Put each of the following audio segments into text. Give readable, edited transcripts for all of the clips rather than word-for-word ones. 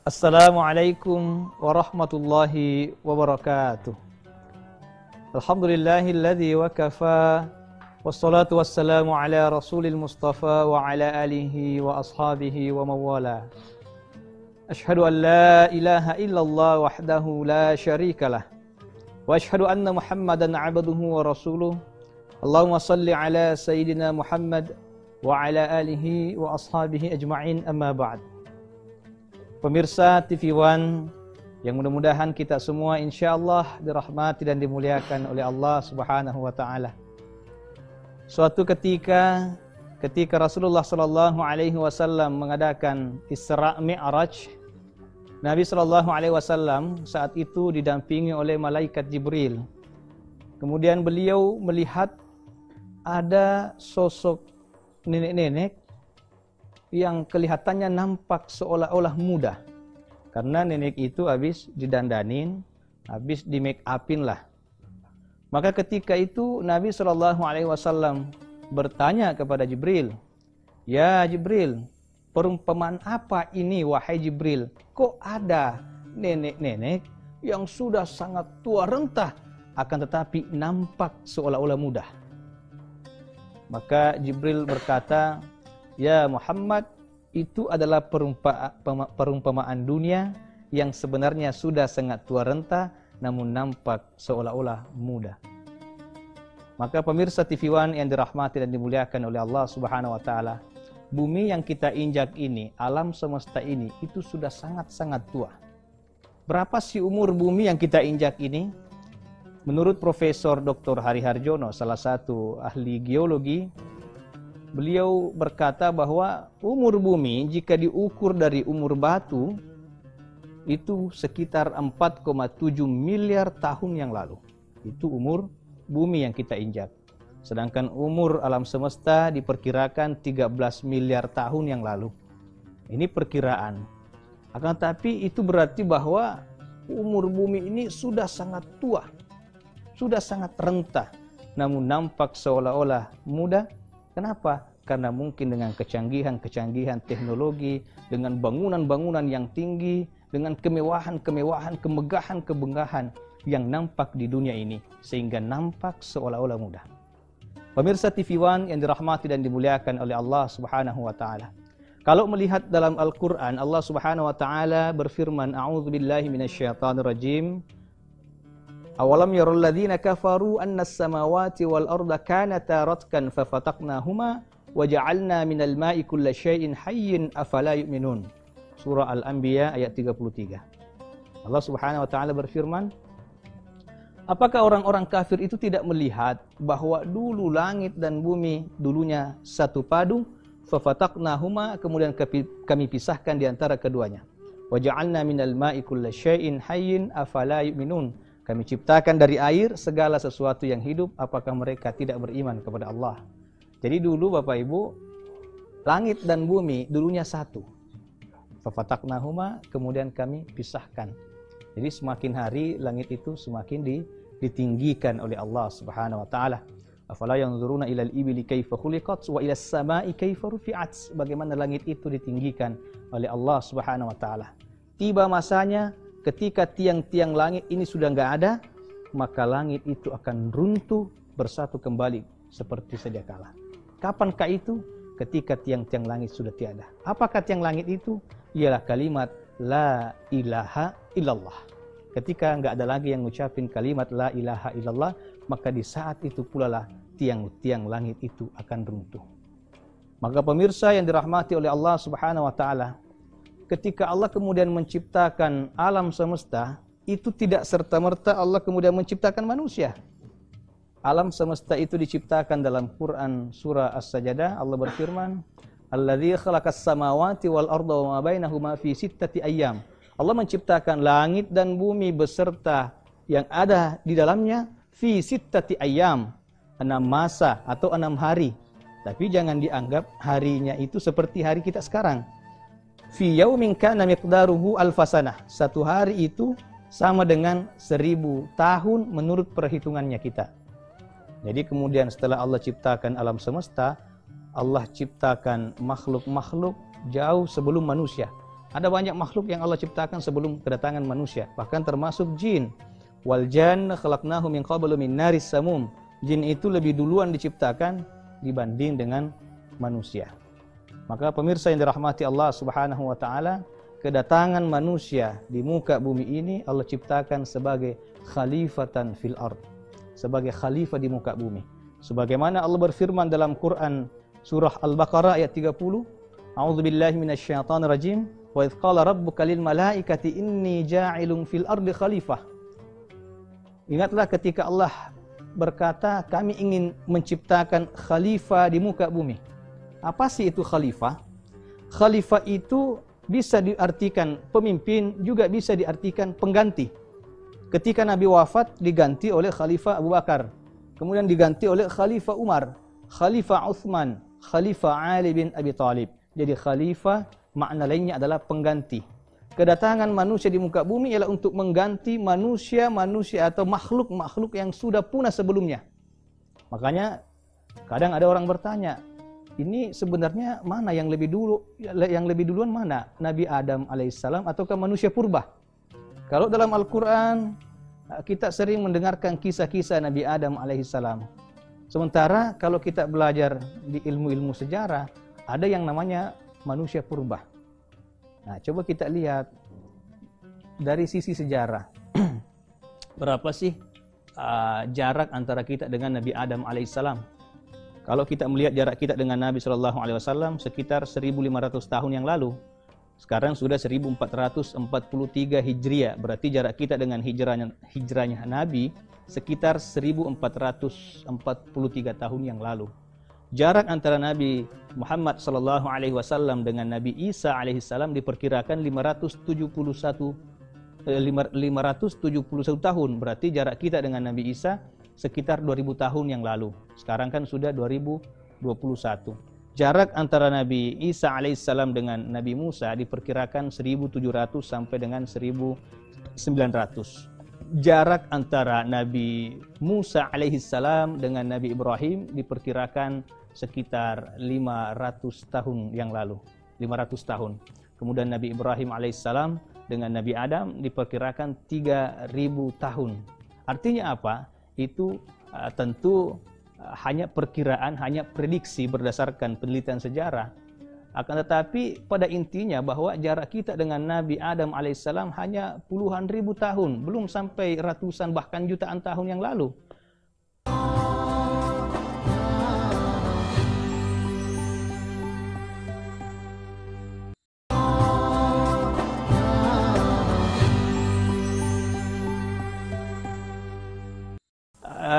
Assalamualaikum warahmatullahi wabarakatuh. Alhamdulillahilladzi wa kafa, wassalatu wassalamu ala rasulil mustafa wa ala alihi wa ashabihi wa mawala. Ashhadu an la ilaha illallah wahdahu la syarikalah, wa ashhadu anna muhammadan abduhu wa rasuluh. Allahumma salli ala sayyidina Muhammad wa ala alihi wa ashabihi ajma'in, amma ba'd. Pemirsa TV One yang mudah-mudahan kita semua insyaallah dirahmati dan dimuliakan oleh Allah Subhanahu wa taala. Suatu ketika Rasulullah sallallahu alaihi wasallam mengadakan Isra Mi'raj, Nabi sallallahu alaihi wasallam saat itu didampingi oleh malaikat Jibril. Kemudian beliau melihat ada sosok nenek-nenek yang kelihatannya nampak seolah-olah muda. Karena nenek itu habis didandanin, habis di make upin lah. Maka ketika itu Nabi SAW bertanya kepada Jibril, "Ya Jibril, perumpamaan apa ini wahai Jibril? Kok ada nenek-nenek yang sudah sangat tua renta, akan tetapi nampak seolah-olah muda?" Maka Jibril berkata, "Ya Muhammad, itu adalah perumpamaan dunia yang sebenarnya sudah sangat tua renta namun nampak seolah-olah muda." Maka pemirsa TV One yang dirahmati dan dimuliakan oleh Allah Subhanahu wa taala, bumi yang kita injak ini, alam semesta ini itu sudah sangat-sangat tua. Berapa sih umur bumi yang kita injak ini? Menurut Profesor Dr. Hari Harjono, salah satu ahli geologi, beliau berkata bahwa umur bumi jika diukur dari umur batu itu sekitar 4,7 miliar tahun yang lalu. Itu umur bumi yang kita injak. Sedangkan umur alam semesta diperkirakan 13 miliar tahun yang lalu. Ini perkiraan. Akan tapi itu berarti bahwa umur bumi ini sudah sangat tua, sudah sangat renta, namun nampak seolah-olah muda. Kenapa? Karena mungkin dengan kecanggihan-kecanggihan teknologi, dengan bangunan-bangunan yang tinggi, dengan kemewahan-kemewahan, kemegahan-kemegahan yang nampak di dunia ini, sehingga nampak seolah-olah muda. Pemirsa TV One yang dirahmati dan dimuliakan oleh Allah Subhanahu wa taala. Kalau melihat dalam Al-Qur'an, Allah Subhanahu wa taala berfirman, "A'udzubillahi minasyaitonirrajim. Awalam yarul ladzina kafaru annas samawati wal arda kanata ratkan fafataqnahuma wa ja'alna minal ma'i kulla syai'in hayyin afala yu'minun." Surah Al-Anbiya ayat 33. Allah Subhanahu wa taala berfirman, apakah orang-orang kafir itu tidak melihat bahwa dulu langit dan bumi dulunya satu padu, fafataqnahuma, kemudian kami pisahkan di antara keduanya. Wa ja'alna minal ma'i kulla syai'in hayyin afala yu'minun. Kami ciptakan dari air segala sesuatu yang hidup, apakah mereka tidak beriman kepada Allah? Jadi dulu Bapak Ibu, langit dan bumi dulunya satu. Fafataqnahuma, kemudian kami pisahkan. Jadi semakin hari langit itu semakin ditinggikan oleh Allah Subhanahu wa taala. Afala yanzuruna ilal ibili kaifa khuliqat wa ilas samai kaifa rufi'at. Bagaimana langit itu ditinggikan oleh Allah Subhanahu wa taala. Tiba masanya ketika tiang-tiang langit ini sudah enggak ada, maka langit itu akan runtuh bersatu kembali seperti sedia kala. Kapankah itu? Ketika tiang-tiang langit sudah tiada. Apakah tiang langit itu? Ialah kalimat la ilaha illallah. Ketika enggak ada lagi yang mengucapkan kalimat la ilaha illallah, maka di saat itu pula lah tiang-tiang langit itu akan runtuh. Maka pemirsa yang dirahmati oleh Allah Subhanahu wa taala, ketika Allah kemudian menciptakan alam semesta, itu tidak serta-merta Allah kemudian menciptakan manusia. Alam semesta itu diciptakan dalam Quran surah As-Sajdah. Allah berfirman, "Alladzi khalaqas samawati wal arda wa ma bainahuma fi sittati ayyam." Allah menciptakan langit dan bumi beserta yang ada di dalamnya fi sittati ayyam, 6 masa atau 6 hari. Tapi jangan dianggap harinya itu seperti hari kita sekarang. Fi yaumin kana miqdaruhu alfasanah. Satu hari itu sama dengan 1000 tahun menurut perhitungannya kita. Jadi kemudian setelah Allah ciptakan alam semesta, Allah ciptakan makhluk-makhluk jauh sebelum manusia. Ada banyak makhluk yang Allah ciptakan sebelum kedatangan manusia, bahkan termasuk jin. Wal janna khalaqnahu min qablu min naris samum. Jin itu lebih duluan diciptakan dibanding dengan manusia. Maka pemirsa yang dirahmati Allah Subhanahu wa taala, kedatangan manusia di muka bumi ini Allah ciptakan sebagai khalifatan fil ard, sebagai khalifah di muka bumi. Sebagaimana Allah berfirman dalam Quran surah Al-Baqarah ayat 30, A'udzubillahi minasyaitonir rajim, wa idz qala rabbuka lil malaikati inni ja'ilun fil ardi khalifah. Ingatlah ketika Allah berkata, kami ingin menciptakan khalifah di muka bumi. Apa sih itu khalifah? Khalifah itu bisa diartikan pemimpin, juga bisa diartikan pengganti. Ketika Nabi wafat diganti oleh Khalifah Abu Bakar, kemudian diganti oleh Khalifah Umar, Khalifah Uthman, Khalifah Ali bin Abi Thalib. Jadi khalifah makna lainnya adalah pengganti. Kedatangan manusia di muka bumi ialah untuk mengganti manusia-manusia atau makhluk-makhluk yang sudah punah sebelumnya. Makanya kadang ada orang bertanya, ini sebenarnya mana yang lebih duluan mana? Nabi Adam alaihissalam ataukah manusia purba? Kalau dalam Al-Quran kita sering mendengarkan kisah-kisah Nabi Adam alaihissalam. Sementara kalau kita belajar di ilmu-ilmu sejarah, ada yang namanya manusia purba. Nah, coba kita lihat dari sisi sejarah. Berapa sih jarak antara kita dengan Nabi Adam alaihissalam? Kalau kita melihat jarak kita dengan Nabi SAW sekitar 1.500 tahun yang lalu. Sekarang sudah 1443 Hijriah. Berarti jarak kita dengan hijrahnya Nabi sekitar 1443 tahun yang lalu. Jarak antara Nabi Muhammad SAW dengan Nabi Isa alaihissalam diperkirakan 571 tahun. Berarti jarak kita dengan Nabi Isa sekitar 2000 tahun yang lalu. Sekarang kan sudah 2021. Jarak antara Nabi Isa alaihissalam dengan Nabi Musa diperkirakan 1700 sampai dengan 1900. Jarak antara Nabi Musa alaihissalam dengan Nabi Ibrahim diperkirakan sekitar 500 tahun yang lalu. 500 tahun. Kemudian Nabi Ibrahim alaihissalam dengan Nabi Adam diperkirakan 3000 tahun. Artinya apa? Itu tentu hanya perkiraan, hanya prediksi berdasarkan penelitian sejarah. Akan tetapi pada intinya bahwa jarak kita dengan Nabi Adam alaihissalam hanya puluhan ribu tahun, belum sampai ratusan bahkan jutaan tahun yang lalu.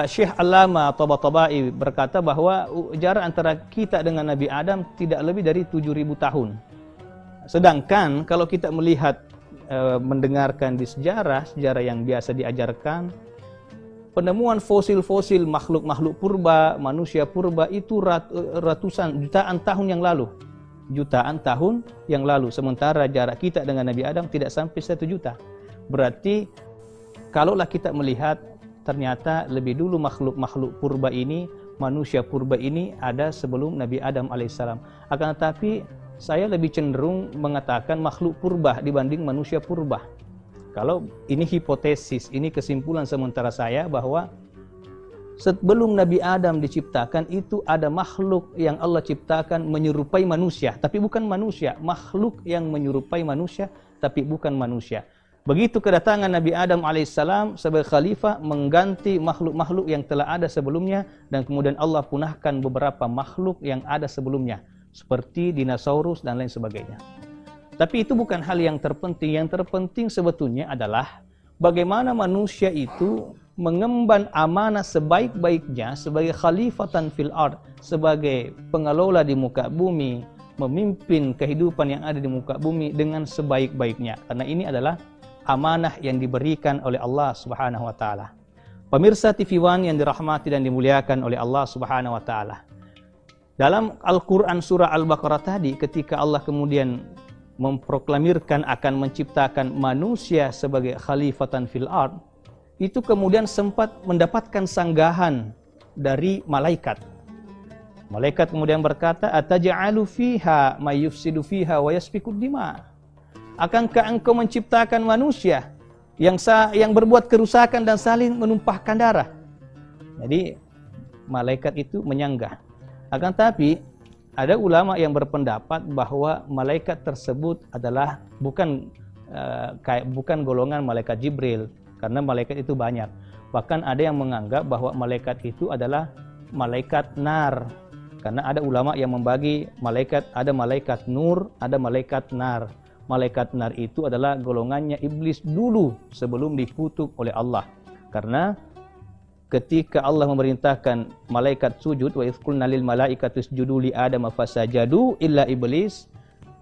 Syekh Allama Tabatabai berkata bahwa jarak antara kita dengan Nabi Adam tidak lebih dari 7.000 tahun. Sedangkan kalau kita melihat, mendengarkan di sejarah yang biasa diajarkan, penemuan fosil-fosil makhluk-makhluk purba, manusia purba itu ratusan, jutaan tahun yang lalu. Jutaan tahun yang lalu. Sementara jarak kita dengan Nabi Adam tidak sampai 1 juta. Berarti kalaulah kita melihat, ternyata lebih dulu makhluk-makhluk purba ini, manusia purba ini ada sebelum Nabi Adam alaihissalam. Akan tetapi saya lebih cenderung mengatakan makhluk purba dibanding manusia purba. Kalau ini hipotesis, ini kesimpulan sementara saya bahwa sebelum Nabi Adam diciptakan itu ada makhluk yang Allah ciptakan menyerupai manusia, tapi bukan manusia. Makhluk yang menyerupai manusia, tapi bukan manusia. Begitu kedatangan Nabi Adam alaihissalam sebagai khalifah mengganti makhluk-makhluk yang telah ada sebelumnya, dan kemudian Allah punahkan beberapa makhluk yang ada sebelumnya seperti dinosaurus dan lain sebagainya. Tapi itu bukan hal yang terpenting. Yang terpenting sebetulnya adalah bagaimana manusia itu mengemban amanah sebaik-baiknya sebagai khalifatan fil ard, sebagai pengelola di muka bumi, memimpin kehidupan yang ada di muka bumi dengan sebaik-baiknya. Karena ini adalah amanah yang diberikan oleh Allah Subhanahu wa taala. Pemirsa TV One yang dirahmati dan dimuliakan oleh Allah Subhanahu wa taala. Dalam Al-Qur'an surah Al-Baqarah tadi, ketika Allah kemudian memproklamirkan akan menciptakan manusia sebagai khalifatan fil ard, itu kemudian sempat mendapatkan sanggahan dari malaikat. Malaikat kemudian berkata, "Ataj'alu fiha may yufsidu fiha wa yasfikud dima." Akankah engkau menciptakan manusia yang berbuat kerusakan dan saling menumpahkan darah? Jadi malaikat itu menyanggah. Akan tapi ada ulama yang berpendapat bahwa malaikat tersebut adalah bukan golongan malaikat Jibril, karena malaikat itu banyak. Bahkan ada yang menganggap bahwa malaikat itu adalah malaikat nar, karena ada ulama yang membagi malaikat, ada malaikat nur, ada malaikat nar. Malaikat nar itu adalah golongannya iblis dulu sebelum dikutuk oleh Allah. Karena ketika Allah memerintahkan malaikat sujud, wa idz qulna lil malaikati isjudu li adama fasajadu illa iblis,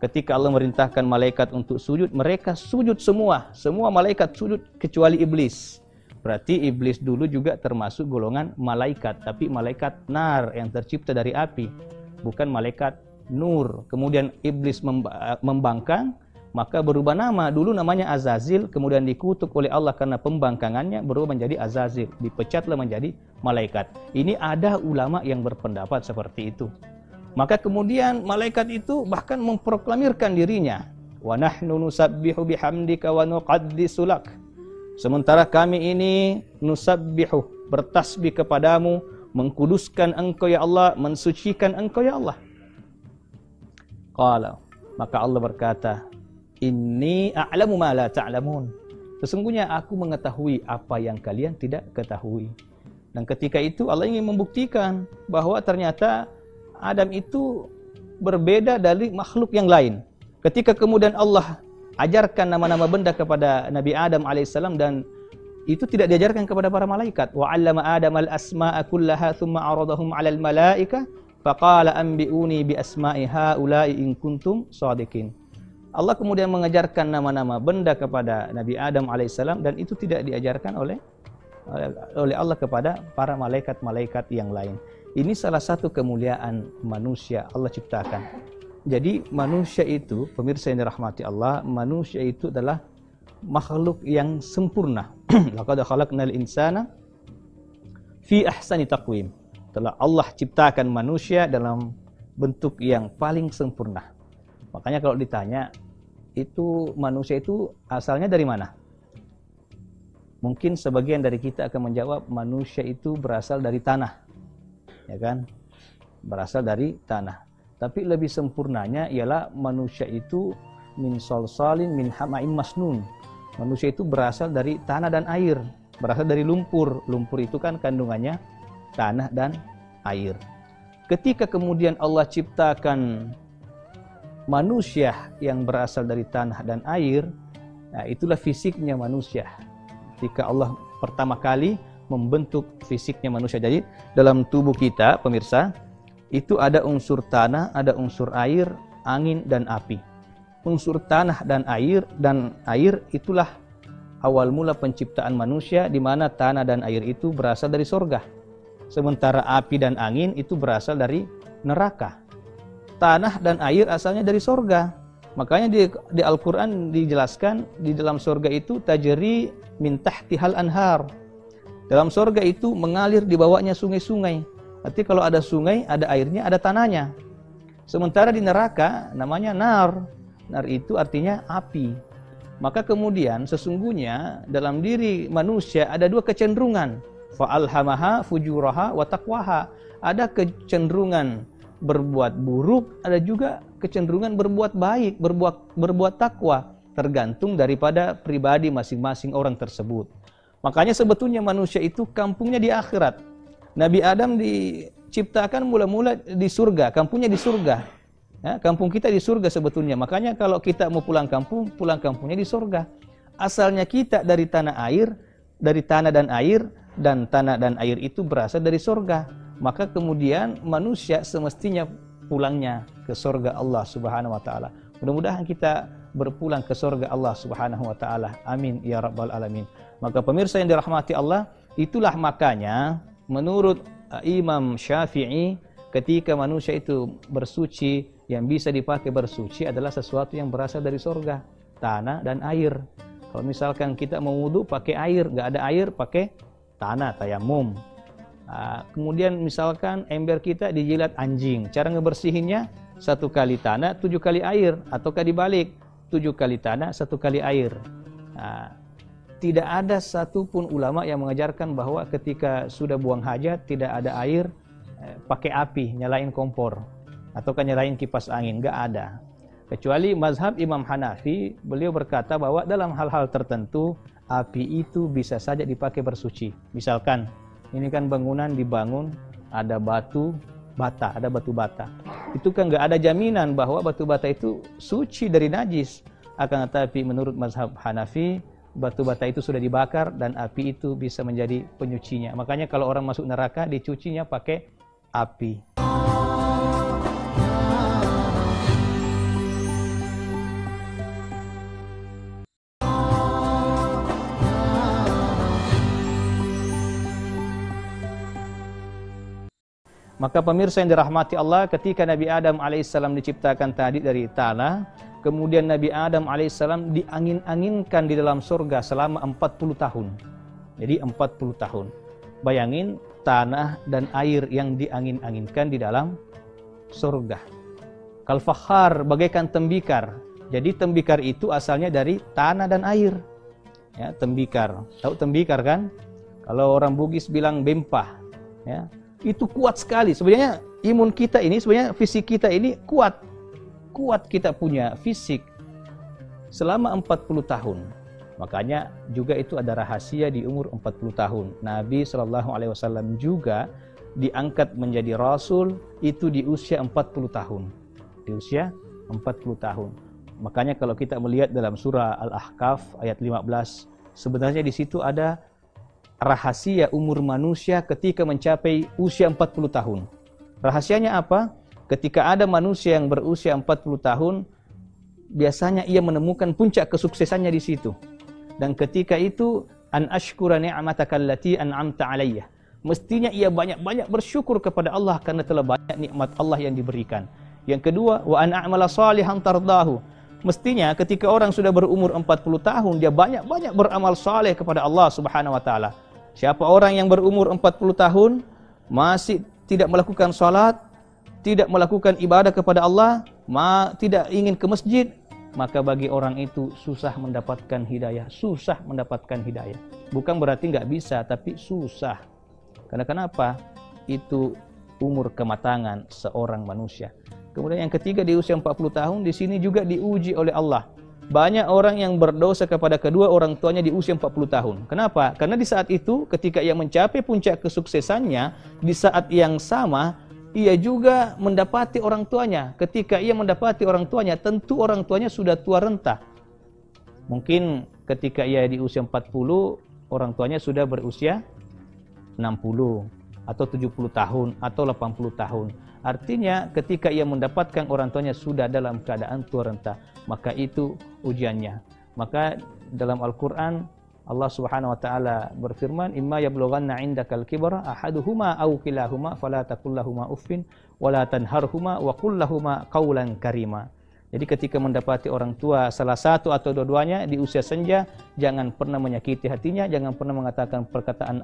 ketika Allah memerintahkan malaikat untuk sujud, mereka sujud semua. Semua malaikat sujud kecuali iblis. Berarti iblis dulu juga termasuk golongan malaikat, tapi malaikat nar yang tercipta dari api, bukan malaikat nur. Kemudian iblis membangkang, maka berubah nama. Dulu namanya Azazil, kemudian dikutuk oleh Allah karena pembangkangannya, berubah menjadi Azazil, dipecatlah menjadi malaikat. Ini ada ulama yang berpendapat seperti itu. Maka kemudian malaikat itu bahkan memproklamirkan dirinya, wa nahnu nusabbihu bihamdika wa nuqaddisu lak. Sementara kami ini nusabbihu, bertasbih kepadamu, mengkuduskan engkau ya Allah, mensucikan engkau ya Allah. Qala, maka Allah berkata, inni a'lamu ma la ta'lamun. Sesungguhnya aku mengetahui apa yang kalian tidak ketahui. Dan ketika itu Allah ingin membuktikan bahwa ternyata Adam itu berbeda dari makhluk yang lain. Ketika kemudian Allah ajarkan nama-nama benda kepada Nabi Adam alaihissalam, dan itu tidak diajarkan kepada para malaikat. Wa 'allama Adam al-asma'a kullaha thumma 'aradahum 'alal malaika faqala anbi'uni bi asma'i haula'i in kuntum shadiqin. Allah kemudian mengajarkan nama-nama benda kepada Nabi Adam alaihissalam, dan itu tidak diajarkan oleh Allah kepada para malaikat-malaikat yang lain. Ini salah satu kemuliaan manusia Allah ciptakan. Jadi manusia itu, pemirsa yang dirahmati Allah, manusia itu adalah makhluk yang sempurna. Laqad khalaqnal insana fi ahsani taqwim. Telah Allah ciptakan manusia dalam bentuk yang paling sempurna. Makanya kalau ditanya, itu manusia itu asalnya dari mana? Mungkin sebagian dari kita akan menjawab manusia itu berasal dari tanah. Ya kan? Berasal dari tanah. Tapi lebih sempurnanya ialah manusia itu min salsalin min hama'in masnun. Manusia itu berasal dari tanah dan air, berasal dari lumpur. Lumpur itu kan kandungannya tanah dan air. Ketika kemudian Allah ciptakan manusia yang berasal dari tanah dan air, nah itulah fisiknya manusia. Ketika Allah pertama kali membentuk fisiknya manusia. Jadi dalam tubuh kita, pemirsa, itu ada unsur tanah, ada unsur air, angin, dan api. Unsur tanah dan air itulah awal mula penciptaan manusia, di mana tanah dan air itu berasal dari sorga. Sementara api dan angin itu berasal dari neraka. Tanah dan air asalnya dari sorga. Makanya di Al-Quran dijelaskan, di dalam sorga itu tajri min tahtihal anhar. Dalam sorga itu mengalir di bawahnya sungai-sungai. Berarti kalau ada sungai, ada airnya, ada tanahnya. Sementara di neraka namanya nar. Nar itu artinya api. Maka kemudian sesungguhnya dalam diri manusia ada dua kecenderungan. Fa'alhamaha fujuraha wa taqwaha. Ada kecenderungan berbuat buruk, ada juga kecenderungan berbuat baik, berbuat takwa. Tergantung daripada pribadi masing-masing orang tersebut. Makanya sebetulnya manusia itu kampungnya di akhirat. Nabi Adam diciptakan mula-mula di surga, kampungnya di surga. Ya, kampung kita di surga sebetulnya. Makanya kalau kita mau pulang kampungnya di surga. Asalnya kita dari tanah air, dari tanah dan air, dan tanah dan air itu berasal dari surga. Maka kemudian manusia semestinya pulangnya ke surga Allah Subhanahu wa taala. Mudah-mudahan kita berpulang ke surga Allah Subhanahu wa taala. Amin ya rabbal alamin. Maka pemirsa yang dirahmati Allah, itulah makanya menurut Imam Syafi'i, ketika manusia itu bersuci, yang bisa dipakai bersuci adalah sesuatu yang berasal dari surga, tanah dan air. Kalau misalkan kita mau wudu pakai air, nggak ada air pakai tanah, tayamum. Kemudian misalkan ember kita dijilat anjing, cara ngebersihinnya 1 kali tanah 7 kali air, ataukah dibalik, 7 kali tanah, 1 kali air. Nah, tidak ada satupun ulama yang mengajarkan bahwa ketika sudah buang hajat tidak ada air, pakai api, nyalain kompor atau kan nyalain kipas angin, nggak ada. Kecuali mazhab Imam Hanafi, beliau berkata bahwa dalam hal-hal tertentu api itu bisa saja dipakai bersuci. Misalkan ini kan bangunan dibangun, ada batu bata, ada batu bata. Itu kan nggak ada jaminan bahwa batu bata itu suci dari najis. Akan tetapi menurut mazhab Hanafi, batu bata itu sudah dibakar dan api itu bisa menjadi penyucinya. Makanya kalau orang masuk neraka dicucinya pakai api. Maka pemirsa yang dirahmati Allah, ketika Nabi Adam alaihissalam diciptakan tadi dari tanah, kemudian Nabi Adam alaihissalam diangin-anginkan di dalam surga selama 40 tahun. Jadi 40 tahun. Bayangin tanah dan air yang diangin-anginkan di dalam surga. Kal-fakhar, bagaikan tembikar. Jadi tembikar itu asalnya dari tanah dan air. Ya, tembikar. Tahu tembikar kan? Kalau orang Bugis bilang bempah. Ya. Itu kuat sekali. Sebenarnya imun kita ini, sebenarnya fisik kita ini kuat. Kuat kita punya fisik selama 40 tahun. Makanya juga itu ada rahasia di umur 40 tahun. Nabi SAW juga diangkat menjadi Rasul itu di usia 40 tahun. Di usia 40 tahun. Makanya kalau kita melihat dalam surah Al-Ahqaf ayat 15, sebenarnya di situ ada rahasia umur manusia ketika mencapai usia 40 tahun. Rahasianya apa? Ketika ada manusia yang berusia 40 tahun, biasanya ia menemukan puncak kesuksesannya di situ. Dan ketika itu, an ashkura ni'mataka allati an'amta alayya. Mestinya ia banyak-banyak bersyukur kepada Allah karena telah banyak nikmat Allah yang diberikan. Yang kedua, wa an a'mala salihan tardahu. Mestinya ketika orang sudah berumur 40 tahun, dia banyak-banyak beramal saleh kepada Allah Subhanahu wa taala. Siapa orang yang berumur 40 tahun masih tidak melakukan salat, tidak melakukan ibadah kepada Allah, tidak ingin ke masjid, maka bagi orang itu susah mendapatkan hidayah. Susah mendapatkan hidayah. Bukan berarti nggak bisa, tapi susah. Karena kenapa? Itu umur kematangan seorang manusia. Kemudian yang ketiga, di usia 40 tahun, di sini juga diuji oleh Allah. Banyak orang yang berdosa kepada kedua orang tuanya di usia 40 tahun. Kenapa? Karena di saat itu, ketika ia mencapai puncak kesuksesannya, di saat yang sama, ia juga mendapati orang tuanya. Ketika ia mendapati orang tuanya, tentu orang tuanya sudah tua renta. Mungkin ketika ia di usia 40, orang tuanya sudah berusia 60, atau 70 tahun, atau 80 tahun. Artinya ketika ia mendapatkan orang tuanya sudah dalam keadaan tua renta, maka itu ujiannya. Maka dalam Al-Quran Allah Subhanahu wa taala berfirman, imma yablughanna 'indakal kibra ahaduhuma aw kilahuma fala taqul lahumu uffin wala tanharhuma wa qul lahumu qawlan karima. Jadi ketika mendapati orang tua salah satu atau dua-duanya di usia senja, jangan pernah menyakiti hatinya, jangan pernah mengatakan perkataan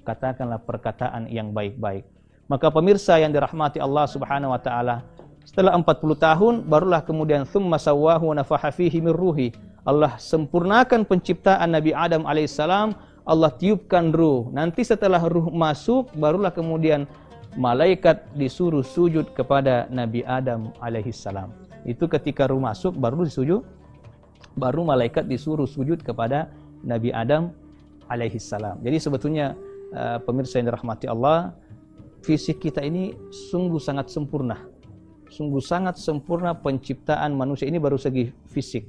katakanlah perkataan yang baik-baik. Maka pemirsa yang dirahmati Allah Subhanahu wa taala, setelah 40 tahun barulah kemudian tsumma sawwahu wa nafaha fihi min ruhi. Allah sempurnakan penciptaan Nabi Adam alaihissalam, Allah tiupkan ruh. Nanti setelah ruh masuk barulah kemudian malaikat disuruh sujud kepada Nabi Adam alaihissalam. Itu ketika ruh masuk baru disujud, baru malaikat disuruh sujud kepada Nabi Adam alaihissalam. Jadi sebetulnya pemirsa yang dirahmati Allah, fisik kita ini sungguh sangat sempurna. Sungguh sangat sempurna penciptaan manusia ini baru segi fisik.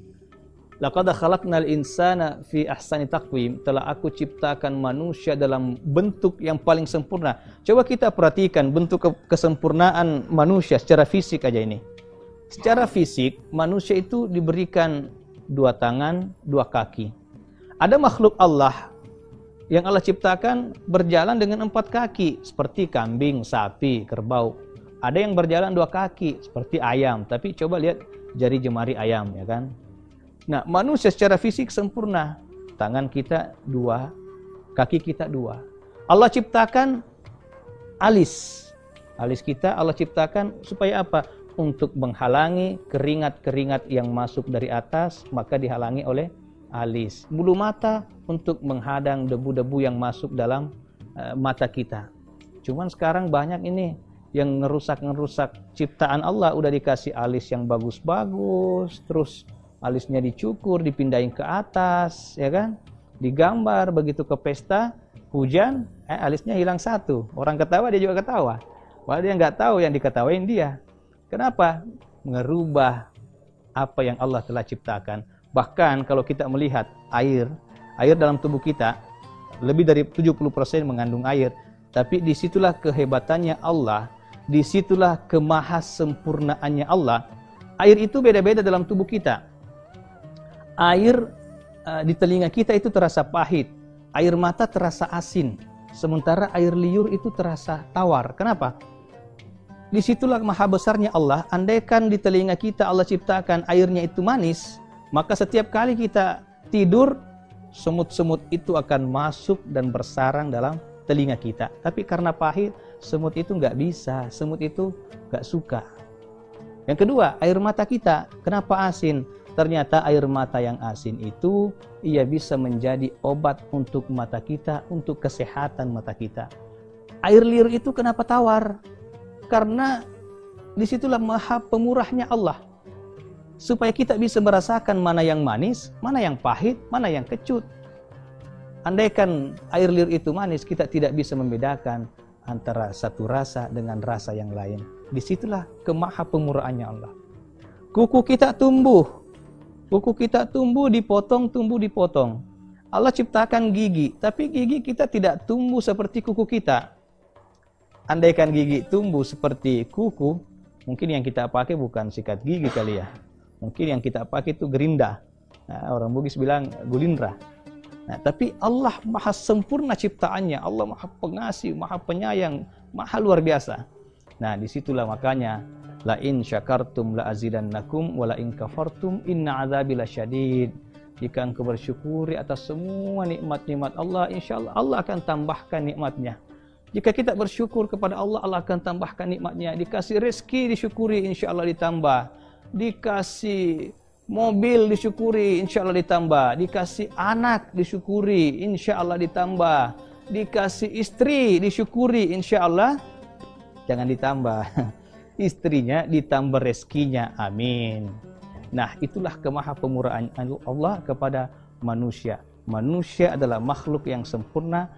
Laqad khalaqnal insana fi ahsani taqwim. Telah aku ciptakan manusia dalam bentuk yang paling sempurna. Coba kita perhatikan bentuk kesempurnaan manusia secara fisik aja ini. Secara fisik manusia itu diberikan 2 tangan, 2 kaki. Ada makhluk Allah yang Allah ciptakan berjalan dengan 4 kaki, seperti kambing, sapi, kerbau. Ada yang berjalan 2 kaki, seperti ayam. Tapi coba lihat jari jemari ayam, ya kan? Nah, manusia secara fisik sempurna. Tangan kita 2, kaki kita 2. Allah ciptakan alis. Alis kita Allah ciptakan supaya apa? untuk menghalangi keringat-keringat yang masuk dari atas, maka dihalangi oleh alis. Bulu mata untuk menghadang debu-debu yang masuk dalam mata kita. Cuman sekarang banyak ini yang ngerusak ciptaan Allah. Udah dikasih alis yang bagus-bagus, terus alisnya dicukur, dipindahin ke atas, ya kan? Digambar, begitu ke pesta hujan, alisnya hilang satu. Orang ketawa, dia juga ketawa. Padahal dia nggak tahu yang diketawain dia. Kenapa? Ngerubah apa yang Allah telah ciptakan. Bahkan kalau kita melihat air dalam tubuh kita, lebih dari 70% mengandung air. Tapi disitulah kehebatannya Allah, disitulah kemahasempurnaannya Allah. Air itu beda-beda dalam tubuh kita. Air di telinga kita itu terasa pahit, air mata terasa asin, sementara air liur itu terasa tawar. Kenapa? Disitulah maha besarnya Allah. Andaikan di telinga kita Allah ciptakan airnya itu manis, maka setiap kali kita tidur, semut-semut itu akan masuk dan bersarang dalam telinga kita. Tapi karena pahit, semut itu nggak bisa, semut itu nggak suka. Yang kedua, air mata kita. Kenapa asin? Ternyata air mata yang asin itu, ia bisa menjadi obat untuk mata kita, untuk kesehatan mata kita. Air liur itu kenapa tawar? Karena disitulah maha pemurahnya Allah. Supaya kita bisa merasakan mana yang manis, mana yang pahit, mana yang kecut. Andaikan air liur itu manis, kita tidak bisa membedakan antara satu rasa dengan rasa yang lain. Disitulah kemaha pemurahannya Allah. Kuku kita tumbuh, dipotong. Allah ciptakan gigi, tapi gigi kita tidak tumbuh seperti kuku kita. Andaikan gigi tumbuh seperti kuku, mungkin yang kita pakai bukan sikat gigi kali ya. Mungkin yang kita pakai itu gerinda. Nah, orang Bugis bilang gulindra. Nah, tapi Allah maha sempurna ciptaannya. Allah maha pengasih, maha penyayang, maha luar biasa. Nah, disitulah makanya la in syakartum la azidannakum wa la in kafartum inna azabi lasyadid. Jika engkau bersyukuri atas semua nikmat-nikmat Allah, insyaallah Allah akan tambahkan nikmatnya. Jika kita bersyukur kepada Allah, Allah akan tambahkan nikmatnya. Dikasih rezeki, disyukuri, insyaallah ditambah. Dikasih mobil, disyukuri, insyaallah ditambah. Dikasih anak, disyukuri, insyaallah ditambah. Dikasih istri, disyukuri, insyaallah jangan ditambah. Istrinya ditambah rezekinya, amin. Nah, itulah kemaha pemurahan Allah kepada manusia. Manusia adalah makhluk yang sempurna,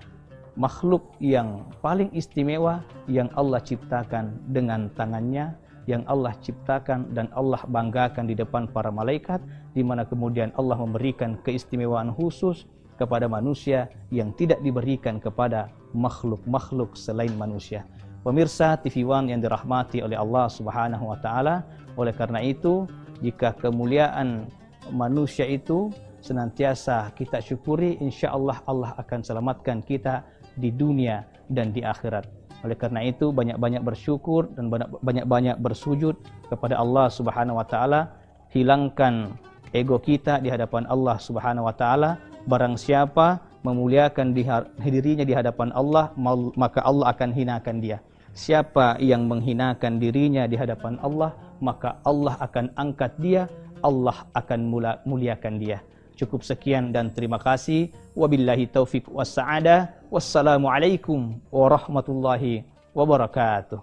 makhluk yang paling istimewa yang Allah ciptakan dengan tangannya, yang Allah ciptakan dan Allah banggakan di depan para malaikat, di mana kemudian Allah memberikan keistimewaan khusus kepada manusia yang tidak diberikan kepada makhluk-makhluk selain manusia. Pemirsa TV One yang dirahmati oleh Allah Subhanahu wa taala, oleh karena itu, jika kemuliaan manusia itu senantiasa kita syukuri, insyaallah Allah akan selamatkan kita di dunia dan di akhirat. Oleh karena itu, banyak-banyak bersyukur dan banyak-banyak bersujud kepada Allah Subhanahu wa taala. Hilangkan ego kita di hadapan Allah Subhanahu wa taala. Barang siapa memuliakan dirinya di hadapan Allah, maka Allah akan hinakan dia. Siapa yang menghinakan dirinya di hadapan Allah, maka Allah akan angkat dia, Allah akan muliakan dia. Cukup sekian dan terima kasih. Wabillahi taufiq wassa'adah. Wassalamualaikum warahmatullahi wabarakatuh.